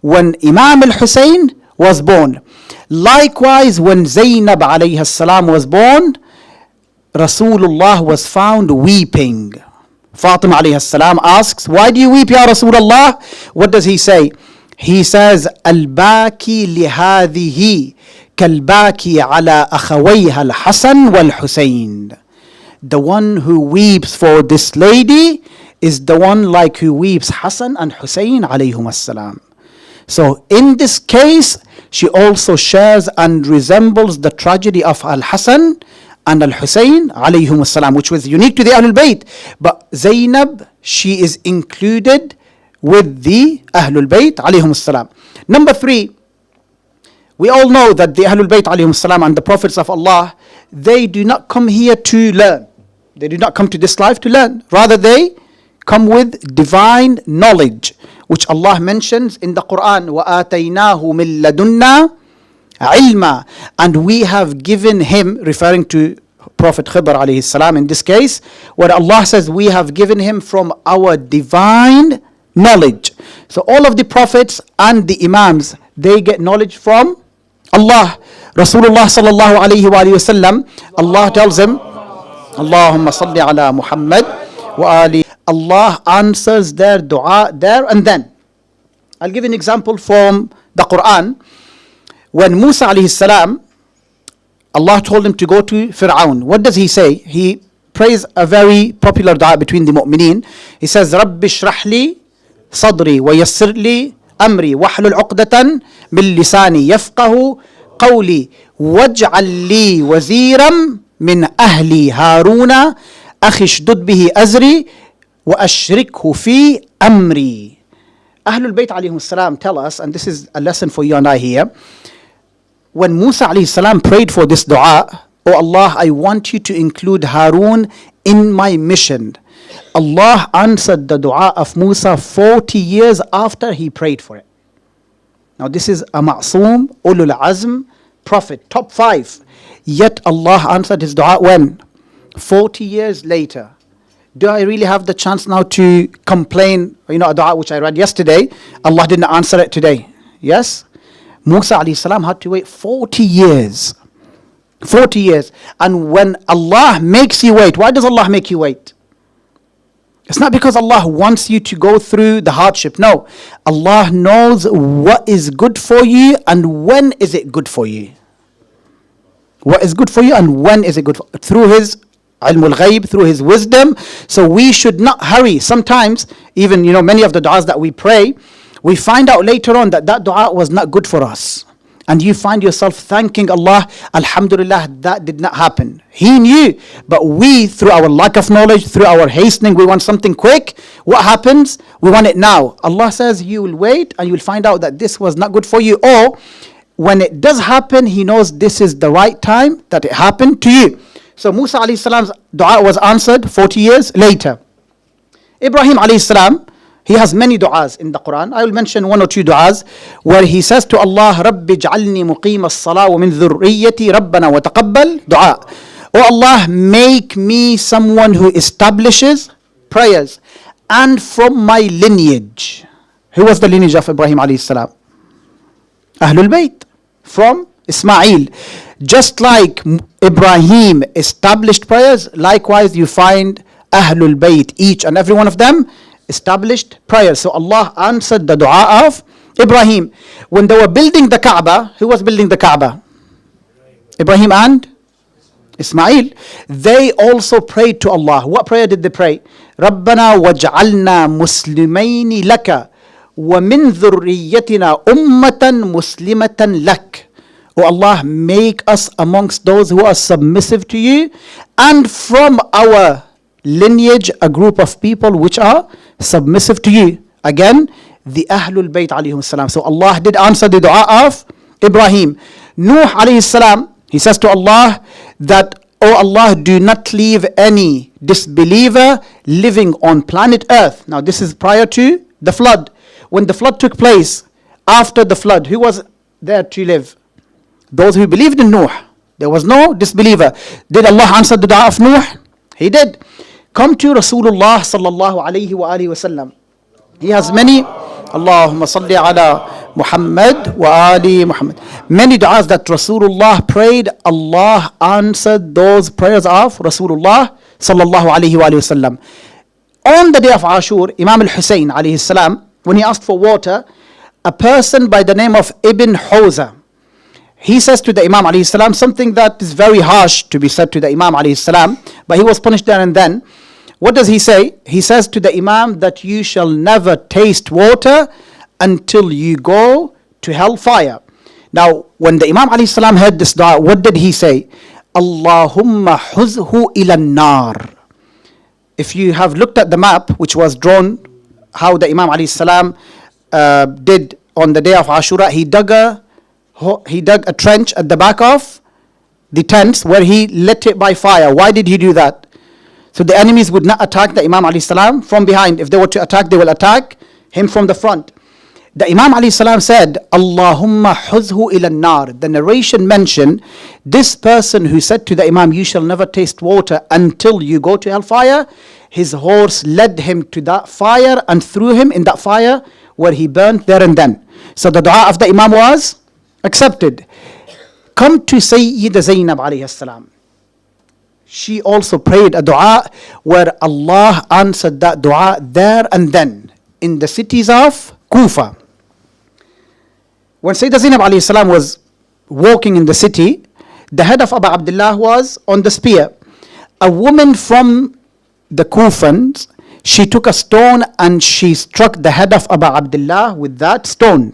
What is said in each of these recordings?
when Imam al-Hussein was born. Likewise, when Zaynab alayhi salam was born, Rasulullah was found weeping. Fatima alayhi salam asks, why do you weep, Ya Rasulullah? What does he say? He says, Al-Baki lihadihi kalbaki ala akhawayha al-Hasan wal-Husayn. The one who weeps for this lady is the one like who weeps Hassan and Hussein alayhum as-salam. So in this case, she also shares and resembles the tragedy of Al-Hasan and Al-Hussein alayhum as-salam, which was unique to the Ahlul Bayt. But Zaynab, she is included with the Ahlul Bayt alayhum as-salam. Number 3, we all know that the Ahlul Bayt alayhum as-salam and the prophets of Allah, they do not come here to learn. They do not come to this life to learn. Rather, they come with divine knowledge, which Allah mentions in the Quran, وَآتَيْنَاهُ مِن لَدُنَّا عِلْمًا. And we have given him, referring to Prophet Khidr alayhi salam in this case, where Allah says we have given him from our divine knowledge. So all of the prophets and the imams, they get knowledge from Allah. Rasulullah sallallahu alayhi wa sallam, Allah tells him, Allahumma salli ala Muhammad wa ali. Allah answers their dua there and then. I'll give you an example from the Quran. When Musa alayhi salam, Allah told him to go to Fir'aun. What does he say? He prays a very popular dua between the mu'mineen. He says, Rabbi shrah li sadri wa yassir li amri wahlul uqdatan min lisani yafqahu qawli waj'al li waziram min ahli Haruna akhi shdud bihi azri wa ashrikhu fi amri. Ahlul Bayt alayhim salam tell us, and this is a lesson for you and I here, when Musa alayhi salam prayed for this dua, Oh Allah, I want you to include Harun in my mission. Allah answered the dua of Musa 40 years after he prayed for it. Now this is a ma'soom, ulul azm, prophet, top 5. Yet Allah answered his dua when? 40 years later. Do I really have the chance now to complain? A dua which I read yesterday, Allah didn't answer it today. Yes? Musa alayhi salam had to wait 40 years. 40 years. And when Allah makes you wait, why does Allah make you wait? It's not because Allah wants you to go through the hardship. No. Allah knows what is good for you and when is it good for you. What is good for you and when is it good for you. Through His ilmul ghayb, through His wisdom. So we should not hurry. Sometimes, even many of the du'as that we pray, we find out later on that dua was not good for us. And you find yourself thanking Allah, Alhamdulillah, that did not happen. He knew, but we, through our lack of knowledge, through our hastening, we want something quick. What happens? We want it now. Allah says you will wait and you will find out that this was not good for you. Or when it does happen, He knows this is the right time that it happened to you. So Musa alayhi salam's dua was answered 40 years later. Ibrahim alayhi salam, he has many du'as in the Quran. I will mention 1 or 2 du'as where he says to Allah, Rabbi ja'alni muqim as-salah wa min dhurriyyati rabbana wa taqabbal du'a. Oh Allah, make me someone who establishes prayers and from my lineage. Who was the lineage of Ibrahim alayhi salam? Ahlul Bayt, from Ismail. Just like Ibrahim established prayers, likewise you find Ahlul Bayt, each and every one of them established prayers. So Allah answered the dua of Ibrahim. When they were building the Kaaba, who was building the Kaaba? Ibrahim and Ismail. They also prayed to Allah. What prayer did they pray? رَبَّنَا وَاجْعَلْنَا مُسْلِمَيْنِ لَكَ وَمِنْ ذُرِّيَّتِنَا أُمَّةً مُسْلِمَةً لَكَ. Oh Allah, make us amongst those who are submissive to you, and from our lineage a group of people which are submissive to you. Again, the Ahlul Bayt alayhim salam. So Allah did answer the dua of Ibrahim. Nuh alayhi salam, he says to Allah that, Oh Allah, do not leave any disbeliever living on planet Earth. Now this is prior to the flood. When the flood took place, after the flood, who was there to live? Those who believed in Nuh. There was no disbeliever. Did Allah answer the dua of Nuh? He did. Come to Rasulullah sallallahu alayhi wa alihi wa sallam. He has many Allahumma salli ala Muhammad wa ali Muhammad. Many du'as that Rasulullah prayed, Allah answered those prayers of Rasulullah sallallahu alayhi wa sallam. On the day of Ashur, Imam al-Hussein alayhi salam, when he asked for water, a person by the name of Ibn Hawza, he says to the Imam alayhi salam something that is very harsh to be said to the Imam alayhi salam, but he was punished there and then. What does he say? He says to the Imam that you shall never taste water until you go to hellfire. Now, when the Imam alayhi salam heard this dua, what did he say? Allahumma huzhu ila nar. If you have looked at the map which was drawn, how the Imam alayhi salam did on the day of Ashura, he dug a trench at the back of the tents where he lit it by fire. Why did he do that? So the enemies would not attack the Imam alayhi salam from behind. If they were to attack, they will attack him from the front. The Imam alayhi salam said, Allahumma huzhu ila nar. The narration mentioned this person who said to the Imam, you shall never taste water until you go to hellfire. His horse led him to that fire and threw him in that fire where he burnt there and then. So the dua of the Imam was accepted. Come to Sayyida Zaynab alayhi salam. She also prayed a dua where Allah answered that dua there and then in the cities of Kufa. When Sayyida Zaynab alayhi salam was walking in the city, the head of Abu Abdullah was on the spear. A woman from the Kufans, she took a stone and she struck the head of Abu Abdullah with that stone.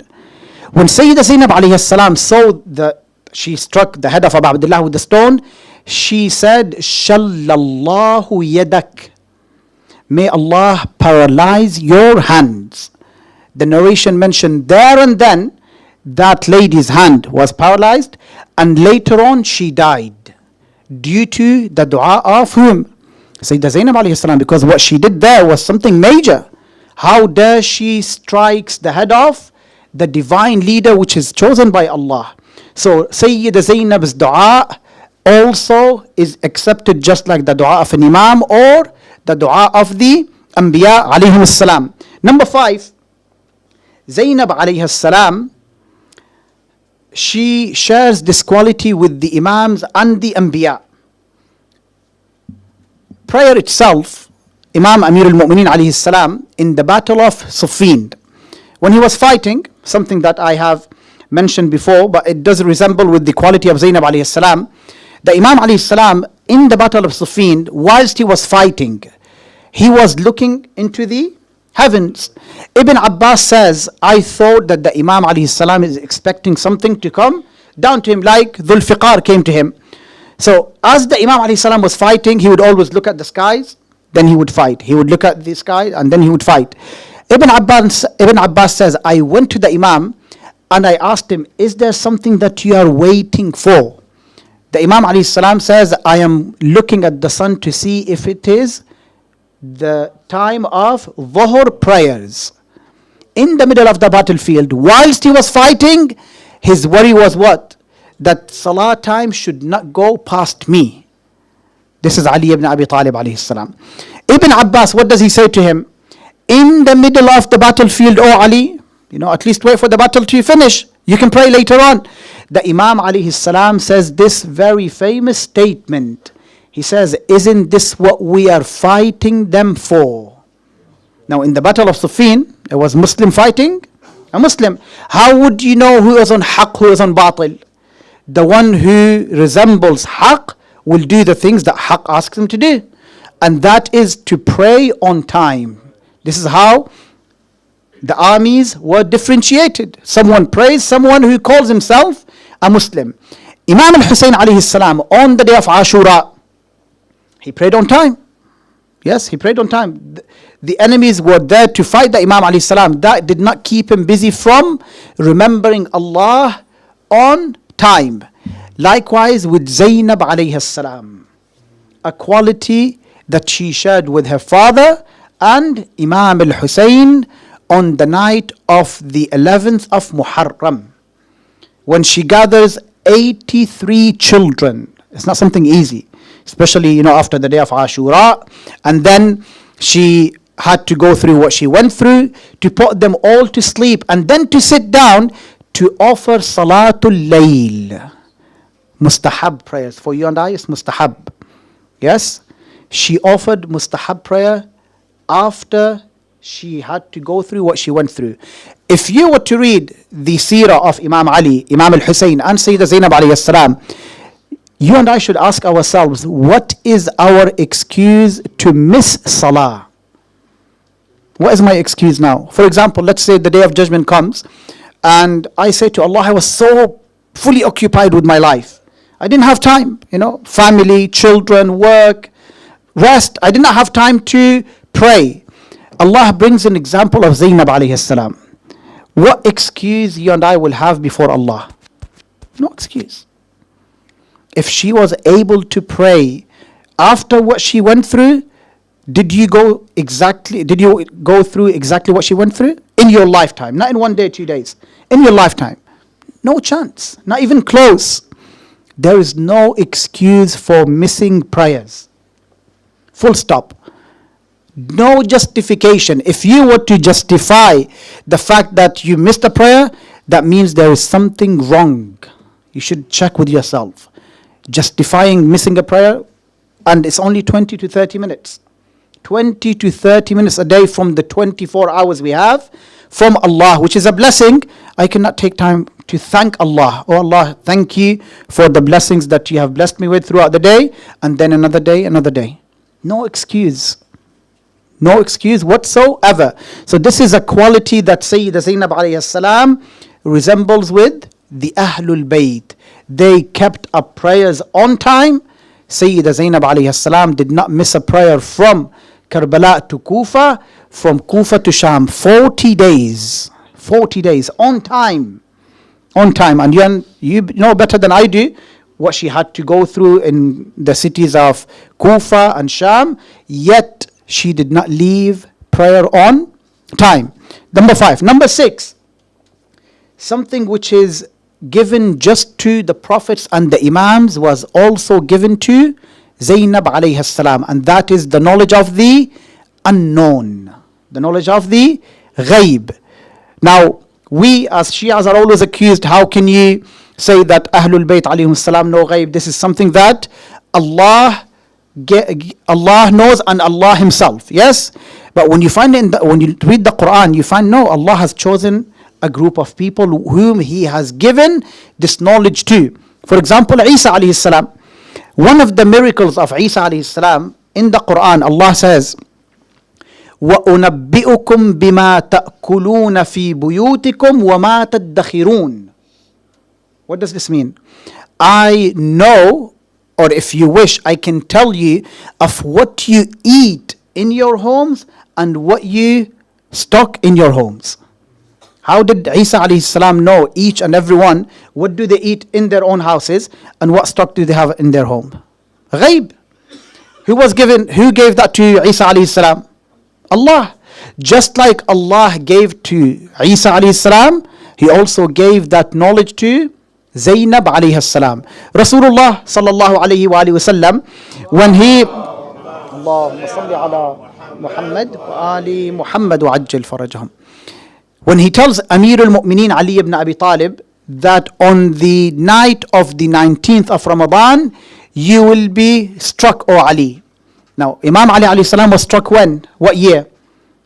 When Sayyida Zaynab alayhi salam saw that she struck the head of Abu Abdullah with the stone, she said, Shallallahu yadak. May Allah paralyze your hands. The narration mentioned there and then that lady's hand was paralyzed, and later on she died due to the dua of whom? Sayyida Zaynab alayhi salam, because what she did there was something major. How dare she strikes the head of the divine leader which is chosen by Allah. So Sayyida Zaynab's dua also is accepted just like the dua of an imam or the dua of the Anbiya alayhim salam. Number 5, Zaynab alayhi salam, she shares this quality with the imams and the Anbiya. Prayer itself, Imam Amir al-Mu'mineen alayhi salam, in the battle of Siffin, when he was fighting, something that I have mentioned before, but it does resemble with the quality of Zaynab alayhi salam. The Imam alayhi salam in the battle of Siffin, whilst he was fighting, he was looking into the heavens. Ibn Abbas says, I thought that the Imam alayhi salam is expecting something to come down to him, like Dhul Fiqar came to him. So as the Imam alayhi salam was fighting, he would always look at the skies, then he would fight. He would look at the sky and then he would fight. Ibn Abbas says, I went to the Imam and I asked him, is there something that you are waiting for? The Imam alayhi salam says, I am looking at the sun to see if it is the time of Dhuhr prayers. In the middle of the battlefield, whilst he was fighting, his worry was what? That Salah time should not go past me. This is Ali ibn Abi Talib alayhi salam. Ibn Abbas, what does he say to him? In the middle of the battlefield, oh Ali, at least wait for the battle to finish. You can pray later on. The Imam alayhi salam says this very famous statement. He says, isn't this what we are fighting them for? Now in the battle of Siffin, it was Muslim fighting a Muslim. How would you know who is on haqq, who is on batil? The one who resembles haqq will do the things that haqq asks him to do. And that is to pray on time. This is how the armies were differentiated. Someone prays, someone who calls himself a Muslim. Imam al-Hussein alayhi salam, on the day of Ashura, he prayed on time. Yes, he prayed on time. The enemies were there to fight the Imam alayhi salam. That did not keep him busy from remembering Allah on time. Likewise with Zaynab alayhi salam, a quality that she shared with her father and Imam al-Hussein on the night of the 11th of Muharram, when she gathers 83 children. It's not something easy, especially after the day of Ashura, and then she had to go through what she went through, to put them all to sleep, and then to sit down to offer Salatul Layl. Mustahab prayers. For you and I, it's mustahab. Yes? She offered mustahab prayer after she had to go through what she went through. If you were to read the seerah of Imam Ali, Imam al-Hussein, and Sayyida Zaynab alayhi salam, you and I should ask ourselves, what is our excuse to miss salah? What is my excuse now? For example, let's say the day of judgment comes, and I say to Allah, I was so fully occupied with my life. I didn't have time, family, children, work, rest. I did not have time to pray. Allah brings an example of Zaynab alayhi salam. What excuse you and I will have before Allah? No excuse. If she was able to pray after what she went through, did you go through exactly what she went through? In your lifetime, not in 1 day, 2 days. In your lifetime. No chance, not even close. There is no excuse for missing prayers. Full stop. No justification. If you were to justify the fact that you missed a prayer, that means there is something wrong. You should check with yourself. Justifying missing a prayer, and it's only 20 to 30 minutes. 20 to 30 minutes a day from the 24 hours we have from Allah, which is a blessing. I cannot take time to thank Allah. Oh Allah, thank you for the blessings that you have blessed me with throughout the day, and then another day, another day. No excuse. No excuse whatsoever. So this is a quality that Sayyida Zaynab alayhi salam resembles with the Ahlul Bayt. They kept up prayers on time. Sayyida Zaynab alayhi salam did not miss a prayer from Karbala to Kufa, from Kufa to Sham. 40 days. 40 days on time. On time. And you know better than I do what she had to go through in the cities of Kufa and Sham. Yet she did not leave prayer on time. Number 5. Number 6. Something which is given just to the prophets and the imams was also given to Zaynab alayhi salam, and that is the knowledge of the unknown, the knowledge of the ghaib. Now, we as Shias are always accused, how can you say that Ahlul Bayt alayhim salam know ghaib? This is something that Allah knows, and Allah Himself. Yes, but when you find when you read the Quran, you find no, Allah has chosen a group of people whom He has given this knowledge to. For example, Isa alayhi salam. One of the miracles of Isa alayhi salam in the Quran, Allah says, وَأُنَبِّئُكُمْ بِمَا تَأْكُلُونَ فِي بُيُوتِكُمْ وَمَا تَدَّخِرُونَ. What does this mean? I know, or if you wish, I can tell you of what you eat in your homes and what you stock in your homes. How did Isa alayhi salam know each and every one? What do they eat in their own houses and what stock do they have in their home? Ghaib. Who gave that to Isa alayhi salam? Allah. Just like Allah gave to Isa alayhi salam, He also gave that knowledge to Zaynab alayhi salam. Rasulullah sallallahu alayhi wa sallam, when he Allahumma salli ala Muhammad wa ali Muhammad wa ajjal farajahum. When he tells Amir al-Mu'mineen Ali ibn Abi Talib that on the night of the 19th of Ramadan, you will be struck, O Ali. Now, Imam Ali alayhi salam was struck when? What year?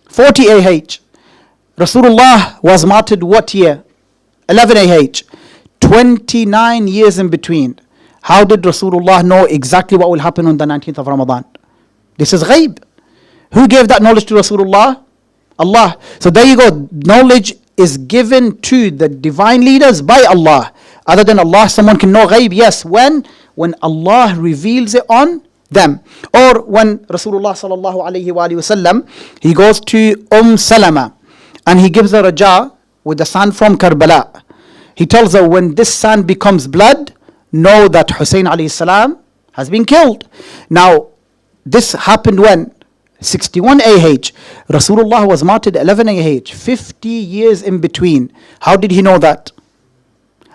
40 AH. Rasulullah was martyred what year? 11 AH. 29 years in between. How did Rasulullah know exactly what will happen on the 19th of Ramadan? This is ghaib. Who gave that knowledge to Rasulullah? Allah. So there you go. Knowledge is given to the divine leaders by Allah. Other than Allah, someone can know ghaib. Yes, when Allah reveals it on them. Or when Rasulullah sallallahu alayhi wa sallam, he goes to Salama and he gives her a jar with the sand from Karbala. He tells her, when this sand becomes blood, know that Hussein alayhi salam has been killed. Now, this happened when? 61 AH. Rasulullah was martyred 11 AH. 50 years in between. How did he know that?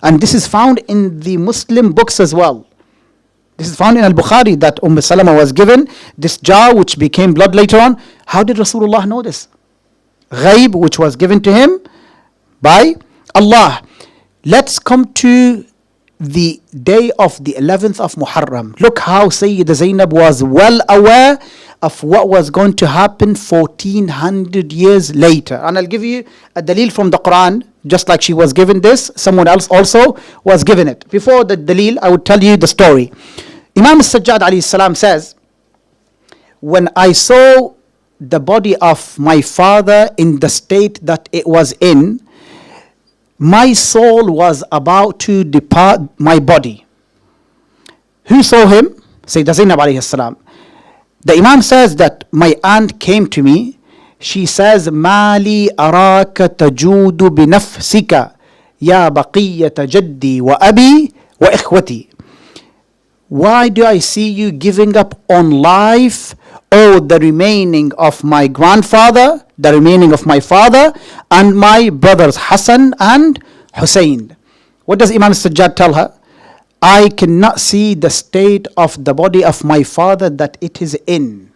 And this is found in the Muslim books as well. This is found in Al-Bukhari that Salama was given this jar which became blood later on. How did Rasulullah know this? Ghaib, which was given to him by Allah. Let's come to the day of the 11th of Muharram. Look how Sayyida Zaynab was well aware of what was going to happen 1400 years later. And I'll give you a dalil from the Quran. Just like she was given this, someone else also was given it. Before the dalil, I would tell you the story. Imam Sajjad alayhi salam says, when I saw the body of my father in the state that it was in, my soul was about to depart my body. Who saw him? Sayyida Zaynab alayhi salam. The Imam says that my aunt came to me. She says, Mali araka tajudu binafsika ya baqiyata jaddi wa abi wa ikhwati. Why do I see you giving up on life, oh, the remaining of my grandfather, the remaining of my father, and my brothers Hassan and Hussein? What does Imam Sajjad tell her? I cannot see the state of the body of my father that it is in.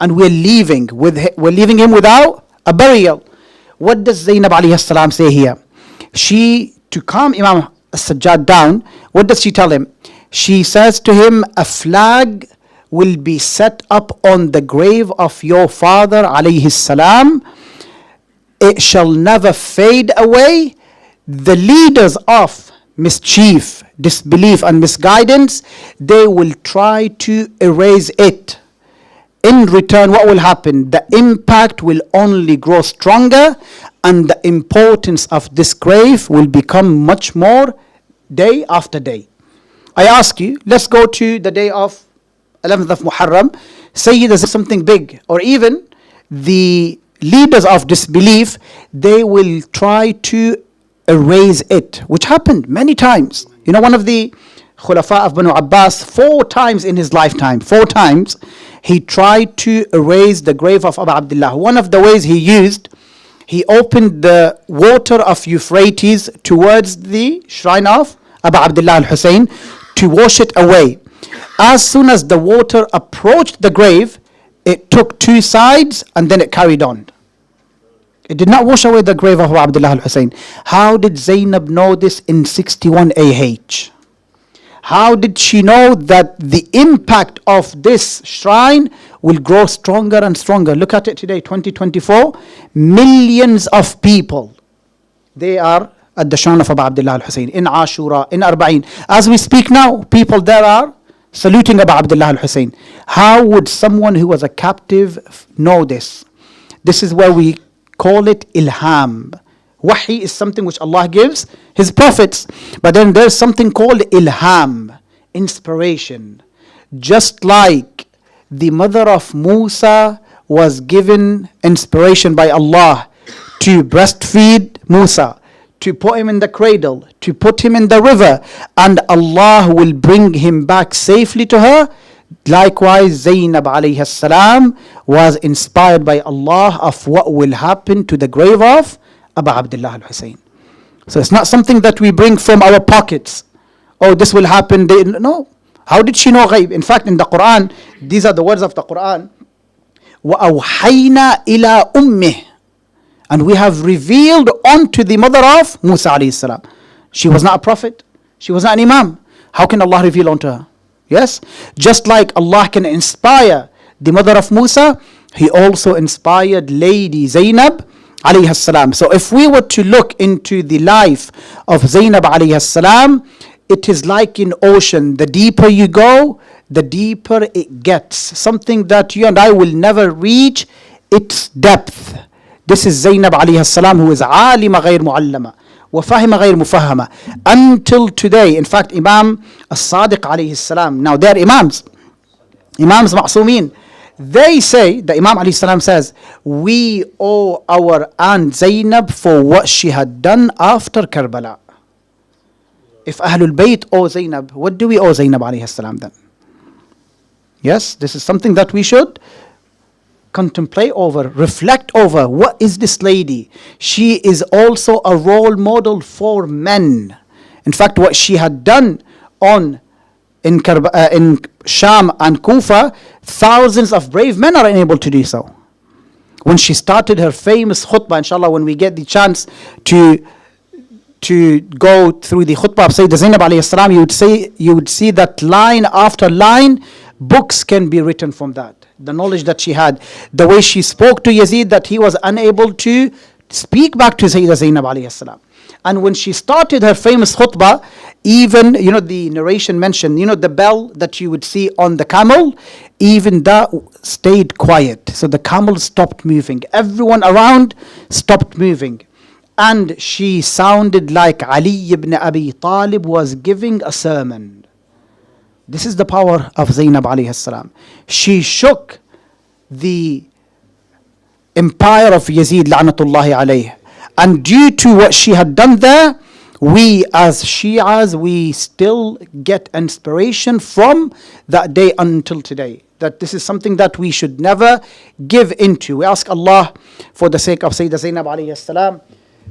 And we're leaving him without a burial. What does Zaynab alayhi salam say here? To calm Imam Sajjad down, what does she tell him? She says to him, a flag will be set up on the grave of your father alayhi salam. It shall never fade away. The leaders of mischief, disbelief and misguidance, they will try to erase it. In return, what will happen? The impact will only grow stronger, and the importance of this grave will become much more day after day. I ask you, let's go to the day of 11th of Muharram. Say there's something big, or even the leaders of disbelief, they will try to erase it, which happened many times. You know, one of the Khulafa of Banu Abbas, 4 times in his lifetime, 4 times, he tried to erase the grave of Abu Abdullah. One of the ways he used, he opened the water of Euphrates towards the shrine of Abu Abdullah al-Hussein to wash it away. As soon as the water approached the grave, it took 2 sides and then it carried on. It did not wash away the grave of Abu Abdullah al-Hussein. How did Zaynab know this in 61 AH? How did she know that the impact of this shrine will grow stronger and stronger? Look at it today, 2024. Millions of people, they are at the shrine of Abu Abdullah al-Hussein, in Ashura, in Arba'in. As we speak now, people there are saluting Abu Abdullah al-Hussein. How would someone who was a captive know this? This is where we call it ilham. Wahi is something which Allah gives His prophets. But then there's something called ilham, inspiration. Just like the mother of Musa was given inspiration by Allah to breastfeed Musa, to put him in the cradle, to put him in the river, and Allah will bring him back safely to her. Likewise, Zaynab alayhi salam was inspired by Allah of what will happen to the grave of Abu Abdullah al-Hussein. So it's not something that we bring from our pockets. Oh, this will happen. No. How did she know ghaib? In fact, in the Quran, these are the words of the Quran. وَأَوْحَيْنَا إِلَىٰ أُمِّهِ. And we have revealed unto the mother of Musa alayhi salam. She was not a prophet. She was not an imam. How can Allah reveal unto her? Yes? Just like Allah can inspire the mother of Musa, He also inspired Lady Zaynab alayhi salam. So if we were to look into the life of Zaynab alayhi salam, it is like an ocean. The deeper you go, the deeper it gets. Something that you and I will never reach its depth. This is Zaynab alayhi salam, who is alima ghayr muallama wa fahima ghayr mufahama. Until today, in fact, Imam as-Sadiq alayhi salam, now they are imams ma'soomeen. They say, the Imam alayhi salam says, we owe our aunt Zaynab for what she had done after Karbala. If Ahlul Bayt owe Zaynab, what do we owe Zaynab alayhi salam then? Yes, this is something that we should contemplate over, reflect over. What is this lady? She is also a role model for men. In fact, what she had done in Sham and Kufa, thousands of brave men are unable to do so. When she started her famous khutbah, inshallah, when we get the chance to go through the khutbah of Sayyida Zaynab alayhi salam, you would see that line after line, books can be written from that. The knowledge that she had, the way she spoke to Yazid, that he was unable to speak back to Sayyida Zaynab alayhi salam. And when she started her famous khutbah, even, the narration mentioned, the bell that you would see on the camel, even that stayed quiet. So the camel stopped moving. Everyone around stopped moving. And she sounded like Ali ibn Abi Talib was giving a sermon. This is the power of Zaynab alayhi salam. She shook the empire of Yazid la'natullahi alayh. And due to what she had done there, we as Shias, we still get inspiration from that day until today. That this is something that we should never give into. We ask Allah, for the sake of Sayyida Zaynab alayhi salam,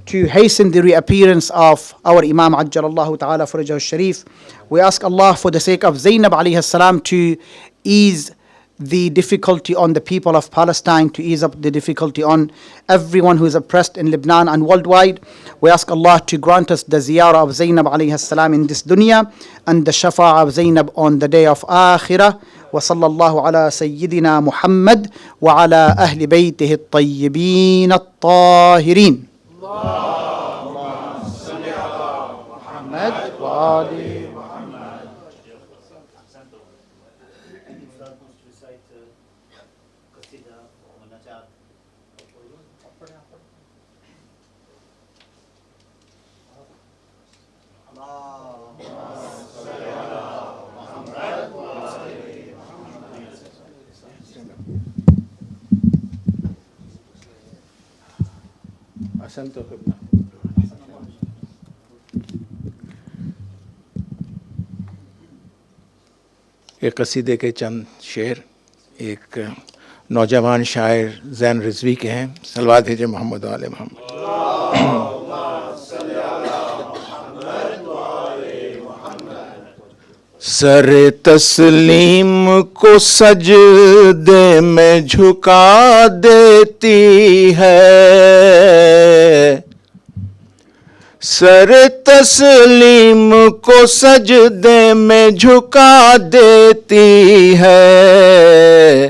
to hasten the reappearance of our Imam Ajjalallahu Ta'ala Farajahu Sharif. We ask Allah, for the sake of Zaynab alayhi salam, to ease the difficulty on the people of Palestine, to ease up the difficulty on everyone who is oppressed in Lebanon and worldwide. We ask Allah to grant us the ziyarah of Zaynab alayhi salam in this dunya, and the shafa'ah of Zaynab on the day of Akhirah. وصلى الله على سيدنا محمد وعلى أهل بيته الطيبين الطاهرين. اللهم صل على محمد وآل محمد. أحسنت قبلة. ایک قصیدے کے چند شعر ایک نوجوان شاعر زین رضوی کے ہیں. صلوات بھیجے محمد و آل محمد. سر تسلیم کو سجدے میں جھکا دیتی ہے، سر تسلیم کو سجدے میں جھکا دیتی ہے،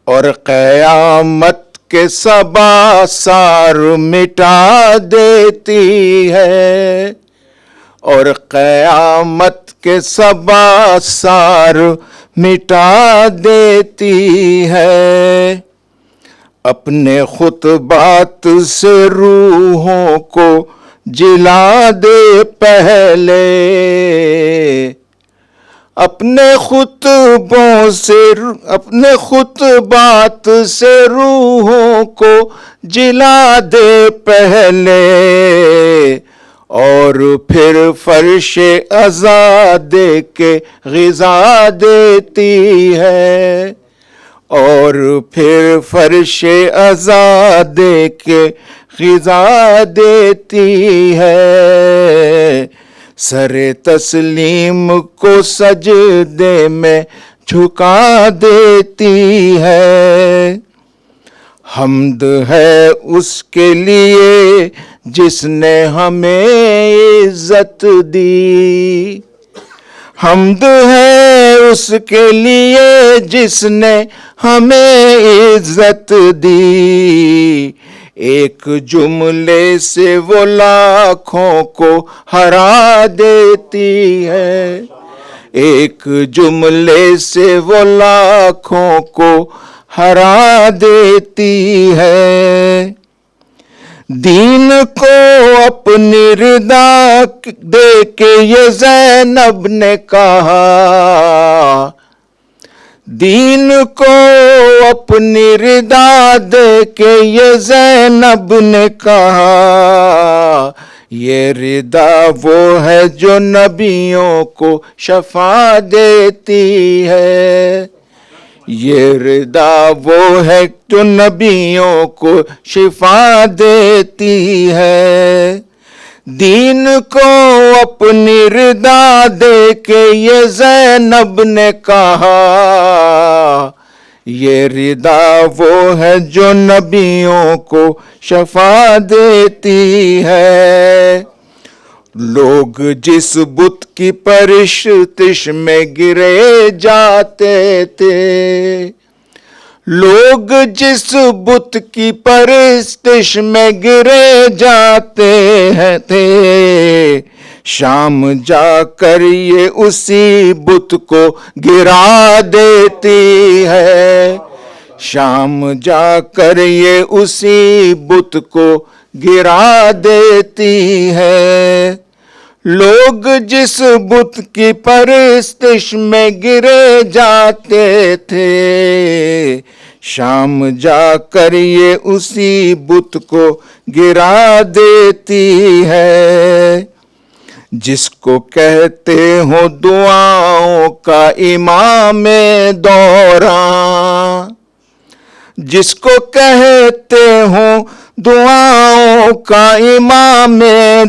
اور قیامت کے صبا سار مٹا دیتی ہے، اور قیامت کے صبا سار مٹا دیتی ہے. اپنے خطبات سے روحوں کو جلا دے پہلے، اپنے خطبات سے روحوں کو جلا دے پہلے، اور پھر فرش عزا دے کے غذا دیتی ہے، اور پھر فرش عزا دے کے غذا دیتی ہے. سر تسلیم کو سجدے میں جھکا دیتی ہے. حمد ہے اس کے لیے جس نے ہمیں عزت دی، حمد ہے اس کے لیے جس نے ہمیں عزت دی. ایک جملے سے وہ لاکھوں کو ہرا دیتی ہے، ایک جملے سے وہ لاکھوں کو ہرا دیتی ہے. دین کو اپنی رضا دے کے یہ زینب نے کہا، دین کو اپنی رضا دے کے یہ زینب نے کہا، یہ رضا وہ ہے جو نبیوں کو شفا دیتی ہے، یہ رضا وہ ہے جو نبیوں کو شفا دیتی ہے. دین کو اپنی ردا دے کے یہ زینب نے کہا، یہ ردا وہ ہے جو نبیوں کو شفا دیتی ہے۔ لوگ جس بت کی پرستش میں گرے جاتے تھے، لوگ جس بت کی پرستش میں گرے جاتے ہیں تھے، شام جا کر یہ اسی بت کو گرا دیتی ہے، شام جا کر یہ اسی بت کو گرا دیتی ہے۔ لوگ جس بت کی پرستش میں گرے جاتے تھے، شام جا کر یہ اسی بت کو گرا دیتی ہے۔ جس کو کہتے ہو دعاؤں کا امام دوراں، جس کو کہتے ہوں دعاؤں کا امام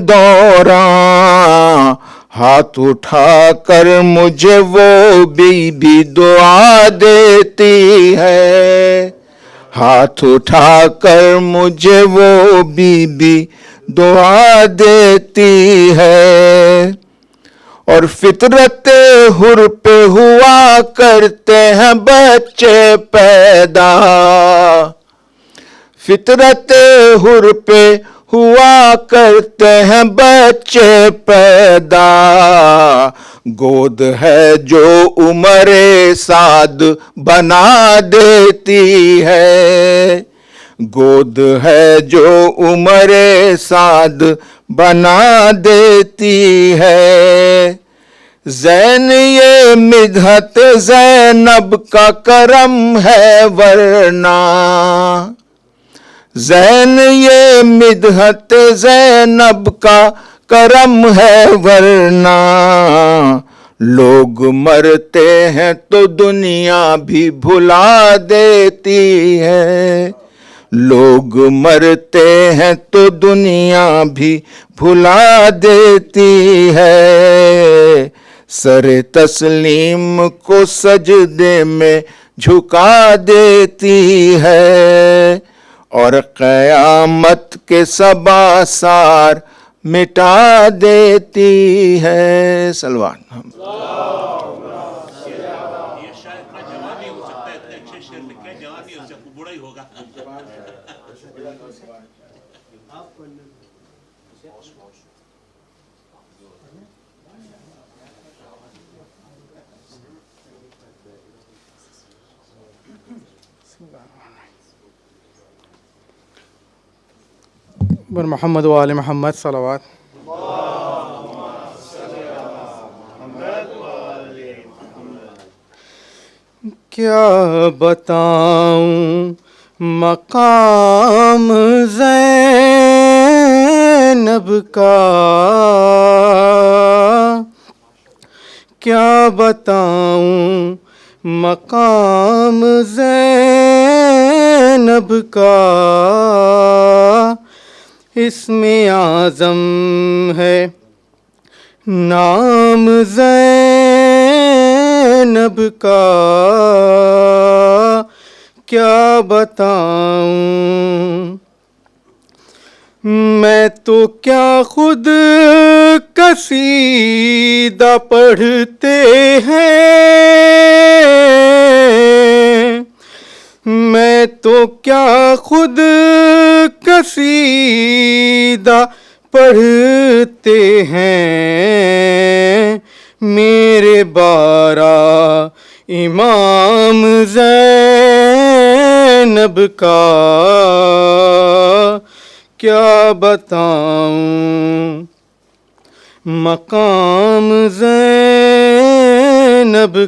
دوراں، ہاتھ اٹھا کر مجھے وہ بی بی دعا دیتی ہے، ہاتھ اٹھا کر مجھے وہ بی بی دعا دیتی ہے۔ اور فطرت حر پہ ہوا کرتے ہیں بچے پیدا، فطرت حر پہ ہوا کرتے ہیں بچے پیدا، گود ہے جو عمر سعد بنا دیتی ہے، گود ہے جو عمر سعد بنا دیتی ہے۔ زین یہ مدحت زینب کا کرم ہے ورنہ، زین یہ مدحت زینب کا کرم ہے ورنہ، لوگ مرتے ہیں تو دنیا بھی بھلا دیتی ہے، لوگ مرتے ہیں تو دنیا بھی بھلا دیتی ہے۔ سر تسلیم کو سجدے میں جھکا دیتی ہے، اور قیامت کے سباسار مٹا دیتی ہے۔ سلوات بر محمد و آل محمد صلوات۔ کیا بتاؤں مقام زینب کا، کیا بتاؤں مقام زینب کا، اسم اعظم ہے نام زینب کا، کیا بتاؤں میں تو کیا خود قصیدہ پڑھتے ہیں، میں تو کیا خود قصیدہ پڑھتے ہیں، میرے بارہ امام زینب کا، کیا بتاؤں مقام زینب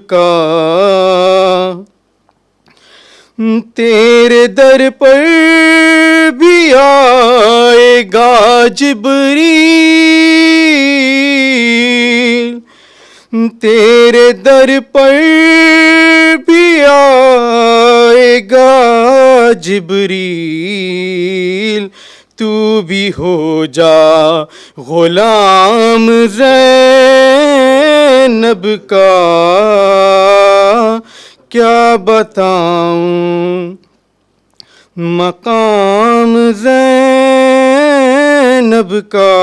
کا۔ تیرے در پر بھی آئے گا جبریل، تیرے در پر بھی آئے گا جبریل، تو भी हो जा गुलाम ज़ैनब का क्या बताऊं मकाम ज़ैनब का।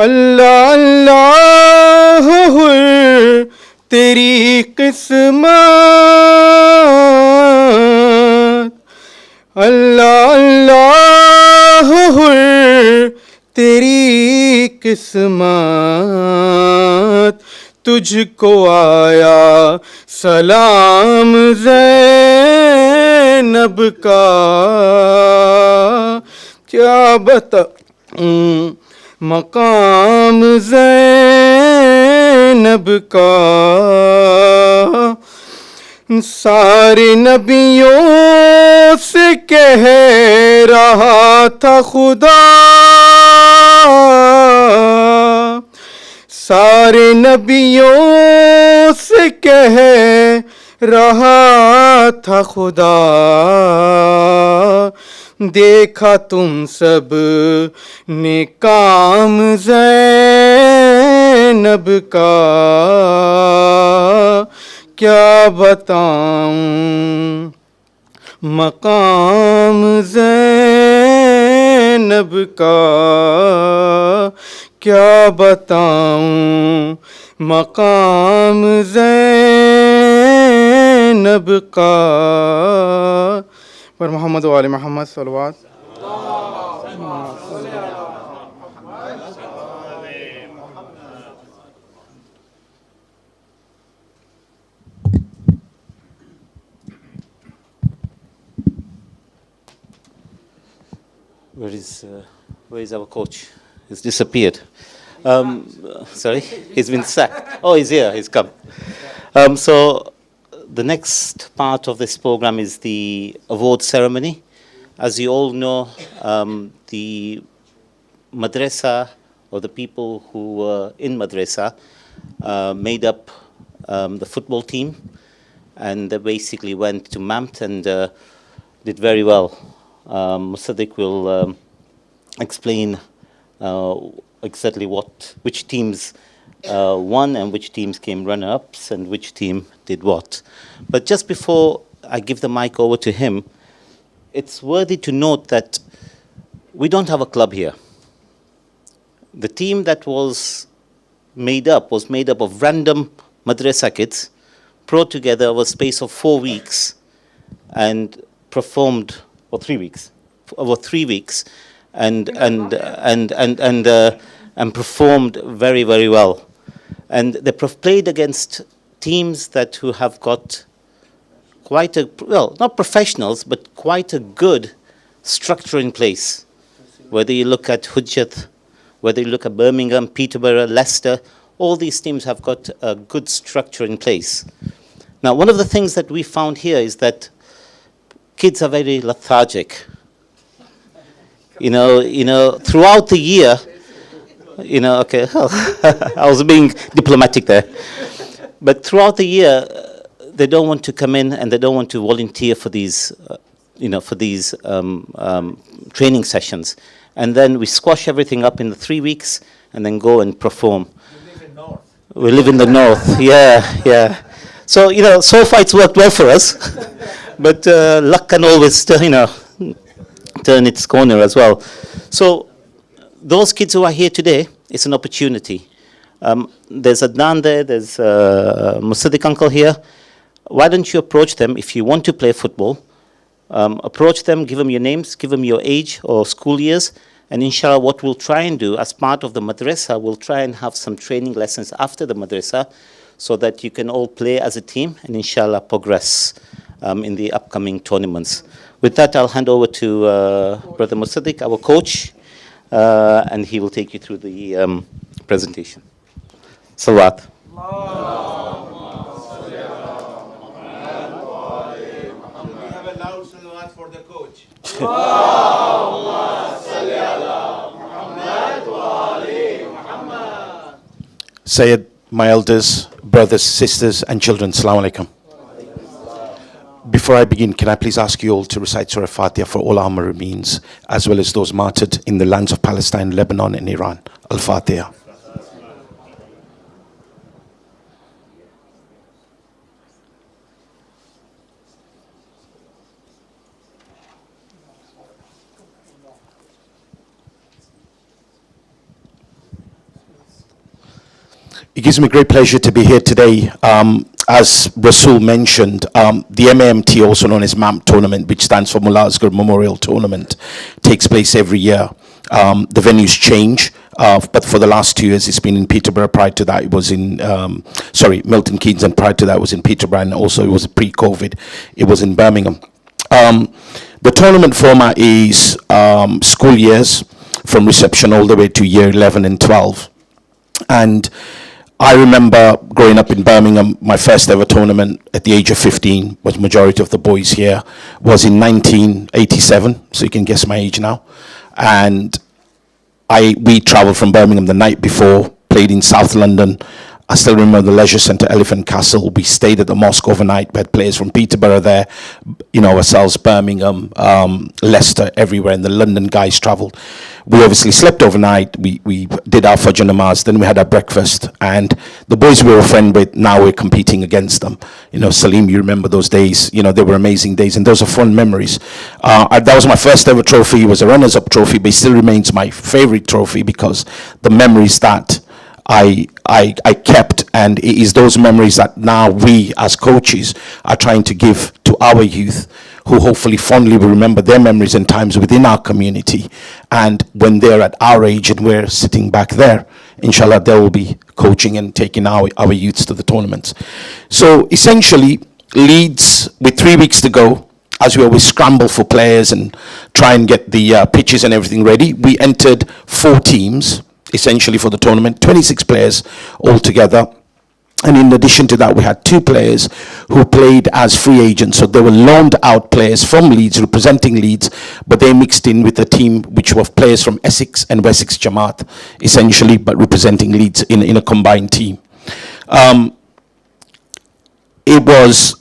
अल्लाह अल्लाह हुर तेरी किस्मत, अल्लाह अल्लाह हुर तेरी किस्मत, तुझको आया सलाम ज़ैनब का क्या बताऊं मकाम ज़ैनब का। सारे नबियों से कह रहा था खुदा, सारे नबियों से कह रहा था खुदा, देखा तुम सब ने काम ज़ैनब का क्या बताऊं मकाम ज़ैनब का क्या बताऊं मकाम ज़ैनब का। पर मोहम्मद व आले मोहम्मद सल्लल्लाहु Where is our coach? He's disappeared. Sorry, he's been sacked. Oh, he's here. He's come. So the next part of this program is the award ceremony. As you all know, the madrasa, or the people who were in madrasa, made up the football team, and they basically went to Mamt and did very well. Musaddiq will explain exactly which teams won and which teams came runner-ups and which team did what. But just before I give the mic over to him, it's worthy to note that we don't have a club here. The team that was made up of random madrasa kids, brought together over a space of 4 weeks and performed, or 3 weeks, over 3 weeks, and performed very, very well. And they played against teams who have got quite a, well, not professionals, but quite a good structure in place. Whether you look at Hujjat, whether you look at Birmingham, Peterborough, Leicester, all these teams have got a good structure in place. Now, one of the things that we found here is that kids are very lethargic. Throughout the year, okay, I was being diplomatic there. But throughout the year, they don't want to come in and they don't want to volunteer for these, training sessions. And then we squash everything up in the 3 weeks and then go and perform. We live in the north, yeah. So, so far it's worked well for us. But luck can always, turn its corner as well. So those kids who are here today, it's an opportunity. There's Adnan there, there's Musaddiq uncle here. Why don't you approach them if you want to play football? Approach them, give them your names, give them your age or school years, and inshallah what we'll try and do as part of the madrasa, we'll try and have some training lessons after the madrasa so that you can all play as a team and inshallah progress in the upcoming tournaments. With that, I'll hand over to Brother Musaddiq, our coach, and he will take you through the presentation. Salawat. Sayyid, my elders, brothers, sisters, and children, Assalamu alaikum. Before I begin, can I please ask you all to recite Surah Fatiha for all our Marines, as well as those martyred in the lands of Palestine, Lebanon, and Iran. Al-Fatiha. It gives me great pleasure to be here today. As Rasul mentioned, the MAMT, also known as MAMT Tournament, which stands for Mullah Asghar Memorial Tournament, takes place every year. The venues change, but for the last 2 years, it's been in Peterborough. Prior to that, it was in, Milton Keynes, and prior to that, it was in Peterborough, and also it was pre-COVID, it was in Birmingham. The tournament format is school years, from reception all the way to year 11 and 12. And I remember growing up in Birmingham, my first ever tournament at the age of 15, was majority of the boys here, was in 1987, so you can guess my age now. And we traveled from Birmingham the night before, played in South London. I still remember the Leisure Centre, Elephant Castle. We stayed at the mosque overnight. We had players from Peterborough there, ourselves, Birmingham, Leicester, everywhere, and the London guys travelled. We obviously slept overnight. We did our Fajr Namaz, then we had our breakfast, and the boys we were a friend with, now we're competing against them. Salim, you remember those days. They were amazing days, and those are fun memories. That was my first ever trophy. It was a runners-up trophy, but it still remains my favourite trophy because the memories that I kept, and it is those memories that now we as coaches are trying to give to our youth, who hopefully fondly will remember their memories and times within our community. And when they're at our age and we're sitting back there, inshallah, they will be coaching and taking our youths to the tournaments. So essentially, Leeds, with 3 weeks to go, as we always scramble for players and try and get the pitches and everything ready, we entered 4 teams essentially for the tournament, 26 players altogether. And in addition to that, we had 2 players who played as free agents. So they were loaned out players from Leeds, representing Leeds, but they mixed in with a team which were players from Essex and Wessex Jamaat, essentially, but representing Leeds in a combined team. It was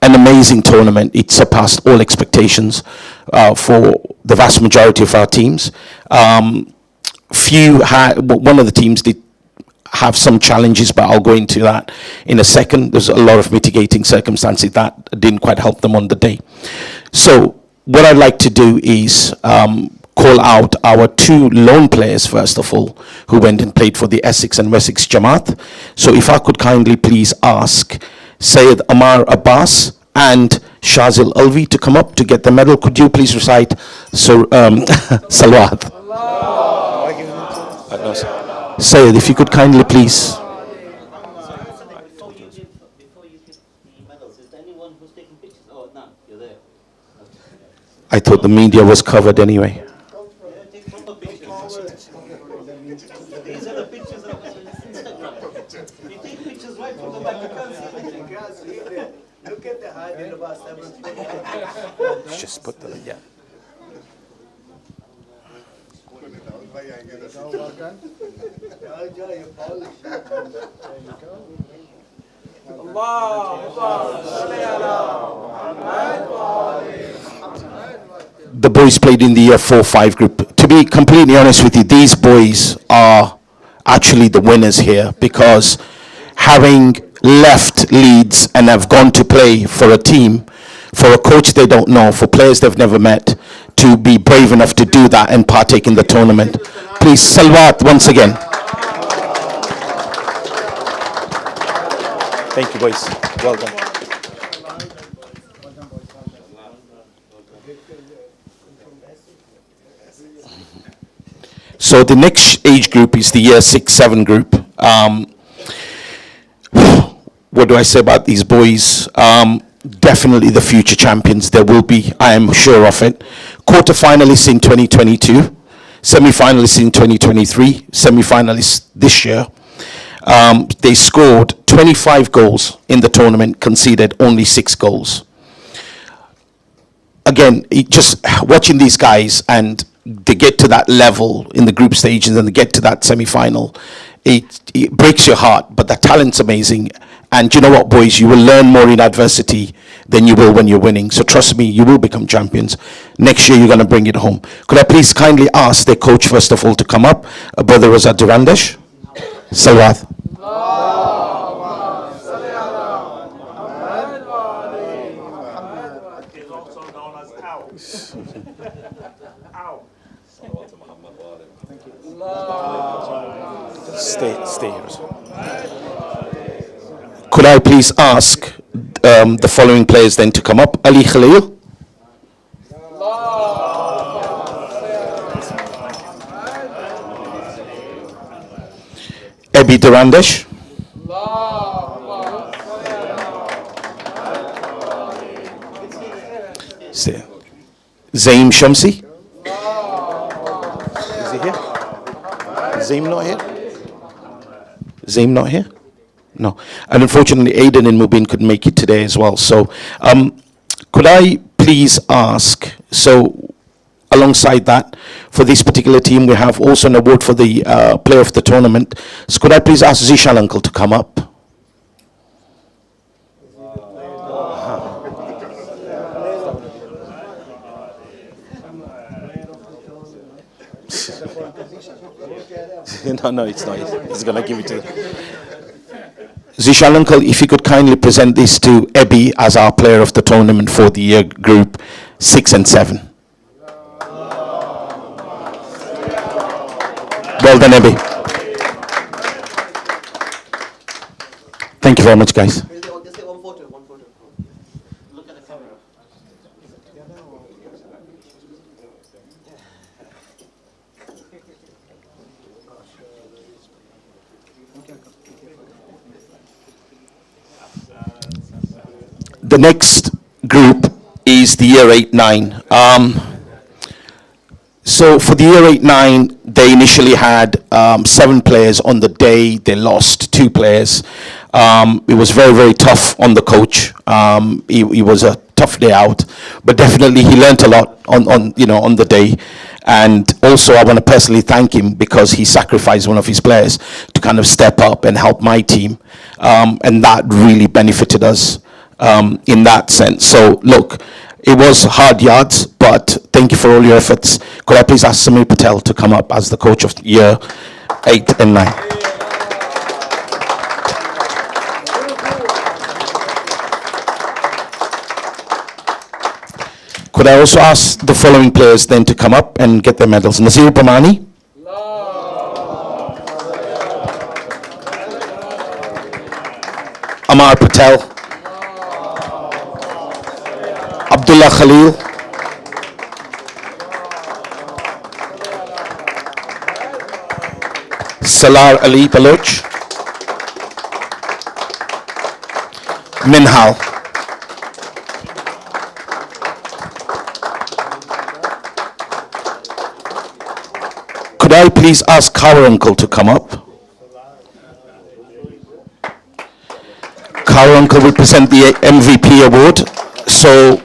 an amazing tournament. It surpassed all expectations for the vast majority of our teams. One of the teams did have some challenges, but I'll go into that in a second. There's a lot of mitigating circumstances that didn't quite help them on the day. So what I'd like to do is call out our 2 loan players, first of all, who went and played for the Essex and Wessex Jamaat. So if I could kindly please ask Sayyid Amar Abbas and Shazil Alvi to come up to get the medal. Could you please recite Salawat? Sayyid, if you could kindly please. I thought the media was covered anyway. Just put the, yeah. The boys played in the year 4-5 group. To be completely honest with you, these boys are actually the winners here, because having left Leeds and have gone to play for a team, for a coach they don't know, for players they've never met, to be brave enough to do that and partake in the tournament. Please, Salawat once again. Thank you, boys. Well done. So the next age group is the year 6-7 group. What do I say about these boys? Definitely the future champions. There will be, I am sure of it. Quarter-finalists in 2022, semi-finalists in 2023, semi-finalists this year. They scored 25 goals in the tournament, conceded only 6 goals. Again, just watching these guys, and they get to that level in the group stages and they get to that semi-final, it breaks your heart, but the talent's amazing. And you know what, boys, you will learn more in adversity than you will when you're winning. So trust me, you will become champions. Next year, you're going to bring it home. Could I please kindly ask the coach, first of all, to come up? Brother Razat Durandesh. Salawat. Stay here. Could I please ask the following players then to come up? Ali Khalil. Ebi Durandesh. Zaim Shamsi. Is he here? Zaim not here? Zaim not here? No. And unfortunately, Aidan and Mubin couldn't make it today as well. So could I please ask, so alongside that, for this particular team, we have also an award for the player of the tournament. So could I please ask Zishal uncle to come up? No, it's not. He's going to give it to Zishal uncle, if you could kindly present this to Ebi as our player of the tournament for the year group 6 and 7. Well done, Ebi. Thank you very much, guys. The next group is the year 8-9. So for the year 8-9, they initially had 7 players on the day. They lost 2 players. It was very, very tough on the coach. It was a tough day out, but definitely he learned a lot on the day. And also I want to personally thank him because he sacrificed one of his players to kind of step up and help my team. And that really benefited us in that sense. So look, it was hard yards, but thank you for all your efforts. Could I please ask Samir Patel to come up as the coach of year 8 and 9? Could I also ask the following players then to come up and get their medals? Nazir Pamani. Amar Patel. Abdullah Khalil. Salar Ali Baloch. Minhal. Could I please ask Kaur uncle to come up? Kaur uncle will present the MVP award. So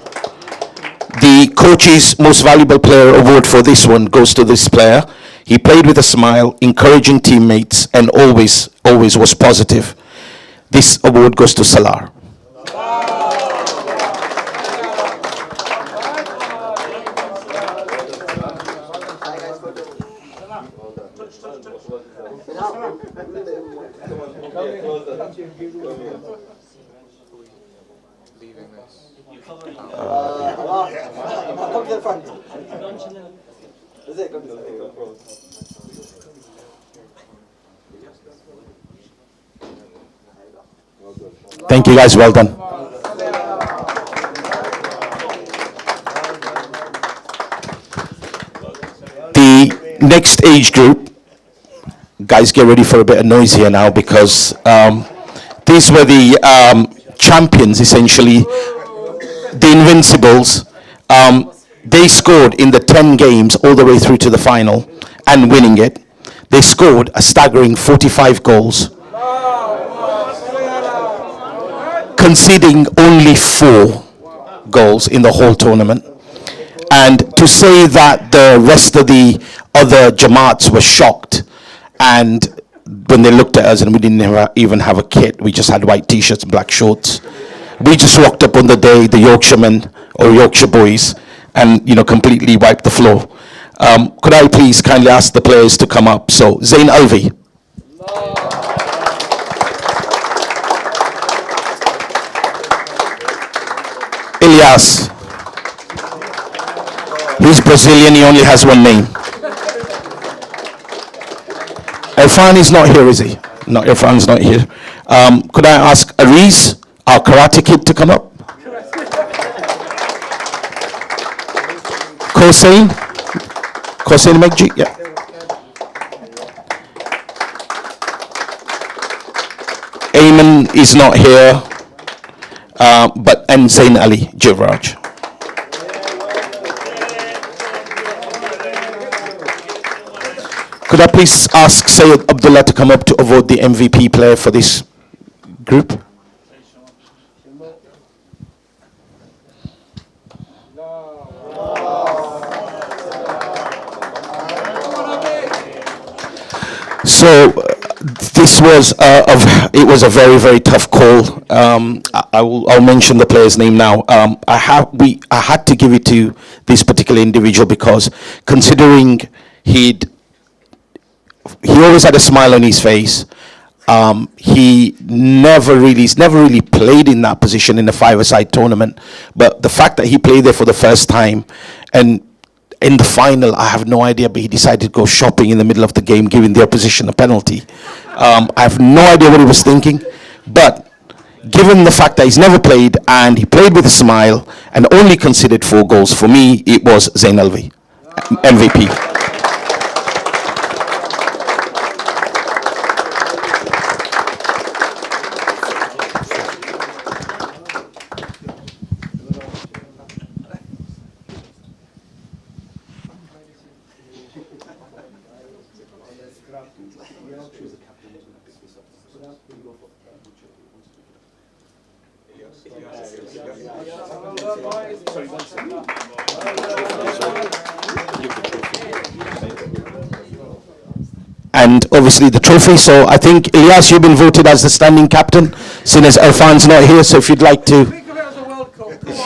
the coach's most valuable player award for this one goes to this player. He played with a smile, encouraging teammates, and always was positive. This award goes to Salar. Thank you guys, well done. The next age group, guys, get ready for a bit of noise here now because these were the champions, essentially, the Invincibles. They scored in the 10 games all the way through to the final and winning it. They scored a staggering 45 goals, conceding only 4 goals in the whole tournament. And to say that the rest of the other Jamaats were shocked, and when they looked at us and we didn't even have a kit, we just had white t-shirts and black shorts. We just rocked up on the day, the Yorkshiremen or Yorkshire boys, and completely wiped the floor. Could I please kindly ask the players to come up? So Zain Alvi. Ilyas. He's Brazilian, he only has one name. Irfan is not here, is he? No, Irfan's not here. Could I ask Aris, our karate kid, to come up? Kosain Megji, yeah. Ayman is not here, and Zain Ali Jivraj. Could I please ask Sayyid Abdullah to come up to award the MVP player for this group? So this was it was a very, very tough call. I'll mention the player's name now. I had to give it to this particular individual because considering he always had a smile on his face. He's never really played in that position in a five-a-side tournament. But the fact that he played there for the first time, and in the final, I have no idea, but he decided to go shopping in the middle of the game, giving the opposition a penalty. I have no idea what he was thinking. But given the fact that he's never played and he played with a smile and only conceded 4 goals, for me, it was Zain Alvi, MVP. And obviously the trophy. So I think, Ilyas, you've been voted as the standing captain, seeing as Irfan's not here. So if you'd like to. Think of it as a World Cup. Come on.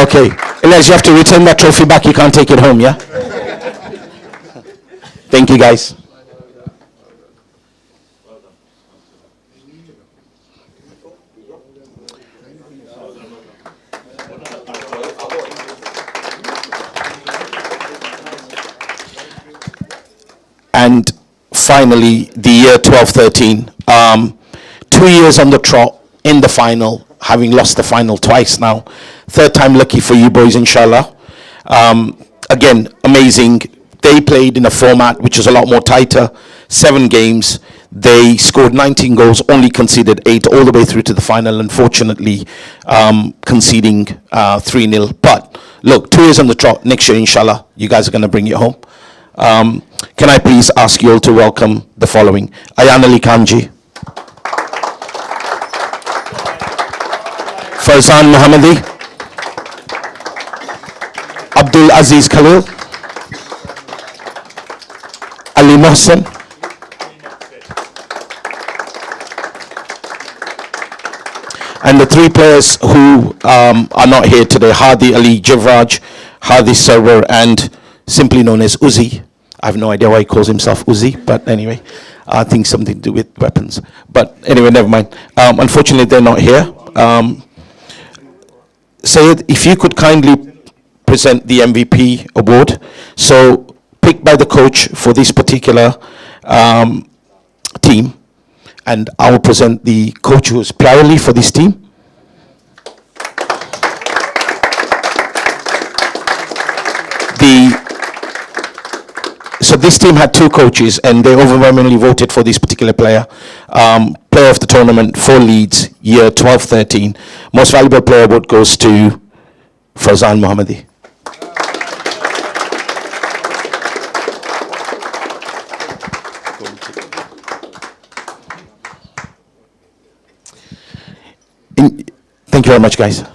Okay. Ilyas, you have to return that trophy back. You can't take it home, yeah? Thank you, guys. And finally, the year 12-13, 2 years on the trot in the final, having lost the final twice now. Third time lucky for you boys, inshallah. Again, amazing. They played in a format which was a lot more tighter, 7 games. They scored 19 goals, only conceded 8 all the way through to the final, unfortunately conceding 3-0. But look, 2 years on the trot, next year, inshallah, you guys are going to bring it home. Can I please ask you all to welcome the following? Ayan Ali Kanji, Farzan Mohammadi, Abdul Aziz Khalil, Ali Mohsen, and the 3 players who are not here today, Hadi Ali Jivraj, Hadi Sarwar, and simply known as Uzi. I have no idea why he calls himself Uzi, but anyway, I think something to do with weapons. But anyway, never mind. Unfortunately, they're not here. Sayyid, if you could kindly present the MVP award. So, picked by the coach for this particular team, and I will present the coach who is purely for this team. So this team had 2 coaches, and they overwhelmingly voted for this particular player. Player of the tournament for Leeds, year 12-13. Most valuable player award goes to Farzan Mohammadi. Thank you very much, guys. You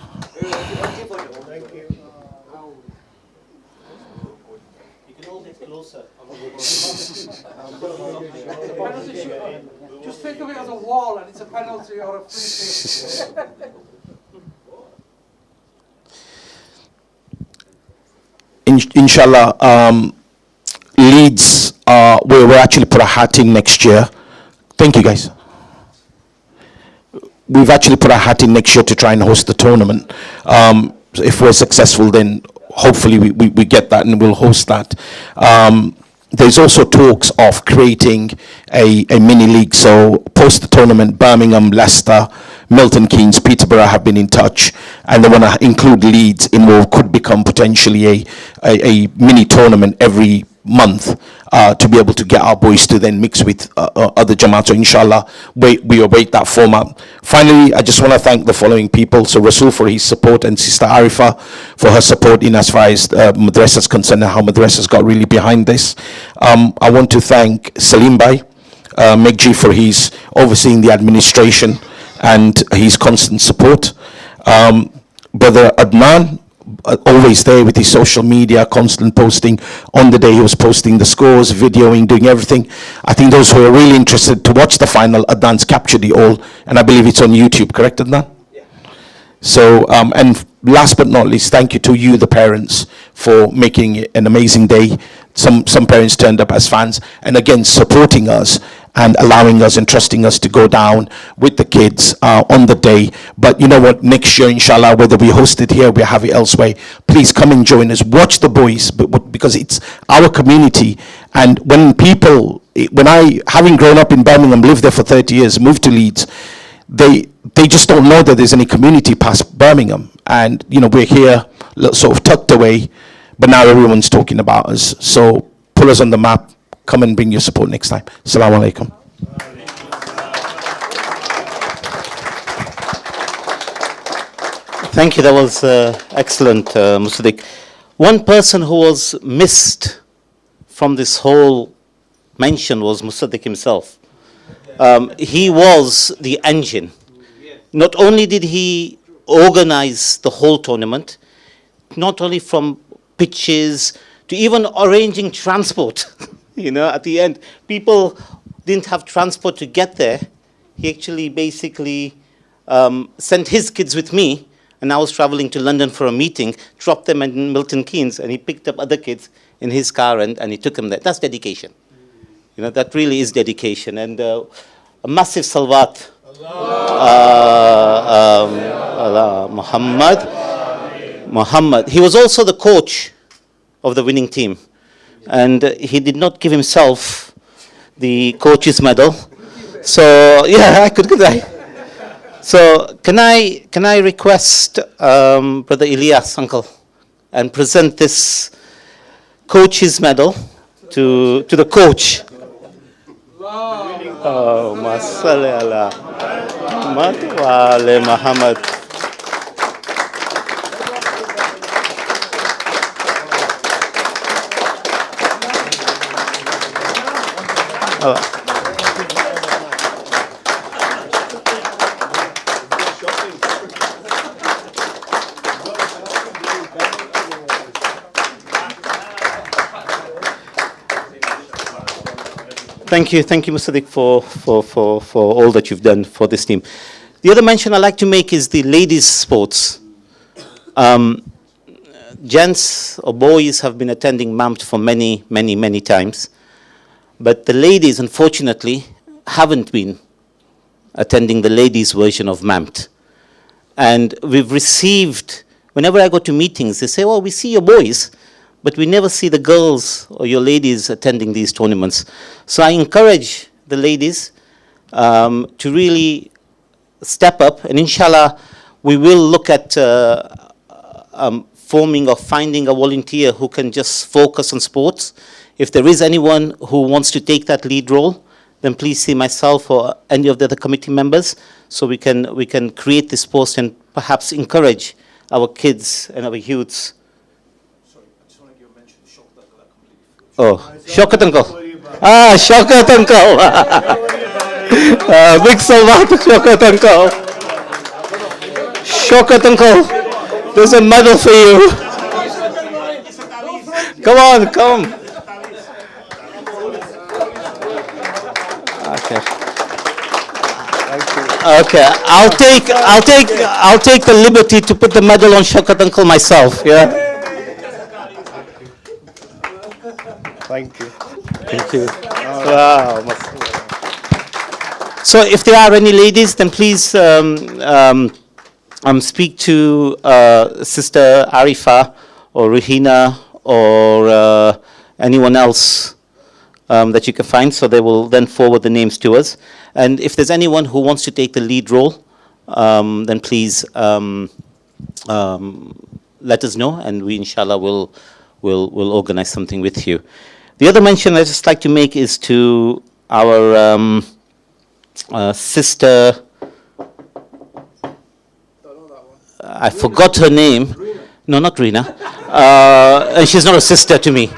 can all get closer. Inshallah, Leeds, we'll actually put a hat in next year. Thank you, guys. We've actually put a hat in next year to try and host the tournament. If we're successful, then hopefully we get that and we'll host that. There's also talks of creating a mini league. So post the tournament, Birmingham, Leicester, Milton Keynes, Peterborough have been in touch, and they want to include Leeds in what could become potentially a mini tournament every month, to be able to get our boys to then mix with other Jamaat. So inshallah, we await that format. Finally, I just want to thank the following people. So Rasul for his support, and Sister Arifa for her support in as far as Madrasa is concerned, and how Madrasa's got really behind this. I want to thank Salim Bhai, Megji, for his overseeing the administration and his constant support. Brother Adnan, always there with his social media, constant posting. On the day he was posting the scores, videoing, doing everything. I think those who are really interested to watch the final, Adnan's captured it all, and I believe it's on YouTube, correct, Adnan? Yeah. So, and last but not least, thank you to you, the parents, for making it an amazing day. Some parents turned up as fans, and again, supporting us and allowing us and trusting us to go down with the kids on the day. But you know what, next year, inshallah, whether we host it here, we have it elsewhere, please come and join us, watch the boys, because it's our community. And when I, having grown up in Birmingham, lived there for 30 years, moved to Leeds, they just don't know that there's any community past Birmingham. And you know, we're here sort of tucked away, but now everyone's talking about us. So pull us on the map. Come and bring your support next time. Assalamu alaikum. Thank you. That was excellent, Musaddiq. One person who was missed from this whole mention was Musaddiq himself. He was the engine. Not only did he organize the whole tournament, not only from pitches to even arranging transport. You know, at the end, people didn't have transport to get there. He actually basically sent his kids with me, and I was traveling to London for a meeting, dropped them in Milton Keynes, and he picked up other kids in his car and he took them there. That's dedication. You know, that really is dedication. And a massive salawat. Allah, Muhammad. He was also the coach of the winning team. And he did not give himself the coach's medal. So yeah, I could die. So can I request Brother Ilyas, uncle, and present this coach's medal to the coach. Oh, masalli ala Muhammad wa ali Muhammad. Thank you, Musaddiq, for all that you've done for this team. The other mention I'd like to make is the ladies' sports. Gents or boys have been attending MAMT for many times. But the ladies, unfortunately, haven't been attending the ladies' version of MAMT. And we've received, whenever I go to meetings, they say, well, we see your boys, but we never see the girls or your ladies attending these tournaments. So I encourage the ladies to really step up. And inshallah, we will look at forming or finding a volunteer who can just focus on sports. If there is anyone who wants to take that lead role, then please see myself or any of the other committee members, so we can create this post and perhaps encourage our kids and our youths. Sorry, I just want to give a mention. Oh, Shaukat uncle. Shaukat uncle. Big salawat, Shaukat uncle. Shaukat uncle, there's a medal for you. Come on, come. Okay. Thank you. Okay, I'll take the liberty to put the medal on Shaukat uncle myself. Yeah. Thank you. Thank you. Wow. So, if there are any ladies, then please speak to Sister Arifa or Ruhina or anyone else that you can find. So they will then forward the names to us. And if there's anyone who wants to take the lead role, then please let us know, and we inshallah will organize something with you. The other mention I'd just like to make is to our sister. I forgot her name. No, not Rina. And she's not a sister to me.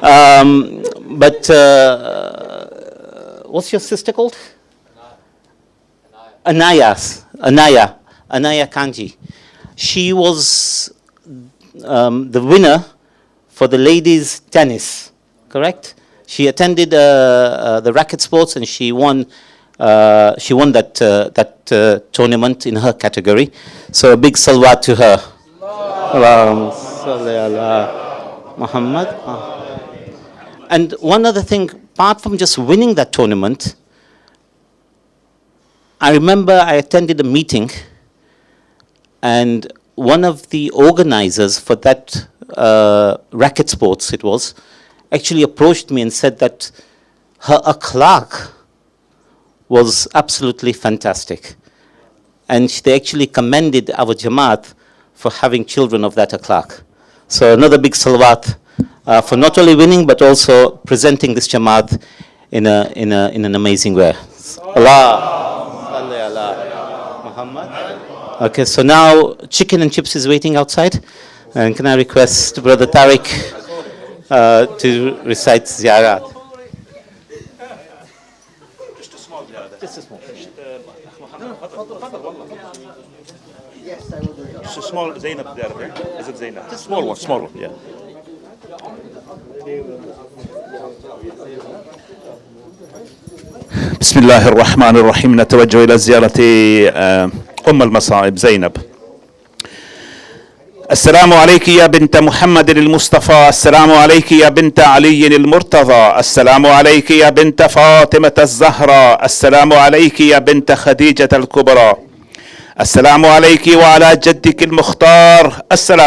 But what's your sister called? Anaya Kanji. She was the winner for the ladies' tennis, correct? She attended the racket sports and she won. She won that tournament in her category. So a big salawat to her. Allahumma salli ala Muhammad. And one other thing, apart from just winning that tournament, I remember I attended a meeting and one of the organizers for that racket sports, it was, actually approached me and said that her akhlaq was absolutely fantastic. And they actually commended our Jamaat for having children of that akhlaq. So another big salawat for not only winning but also presenting this Jamaat in an amazing way. Allah salli ala Muhammad. Okay, so now chicken and chips is waiting outside. And can I request Brother Tariq to recite ziyarat? Just a small. Just a small Zaynab there. Is it Zaynab? Just small one, yeah. بسم الله الرحمن الرحيم. نتوجه إلى زيارة أم المصائب زينب. السلام عليك يا بنت محمد المصطفى، السلام عليك يا بنت علي المرتضى، السلام عليك يا بنت فاطمة الزهراء، السلام عليك يا بنت خديجة الكبرى، السلام عليك وعلى جدك المختار، السلام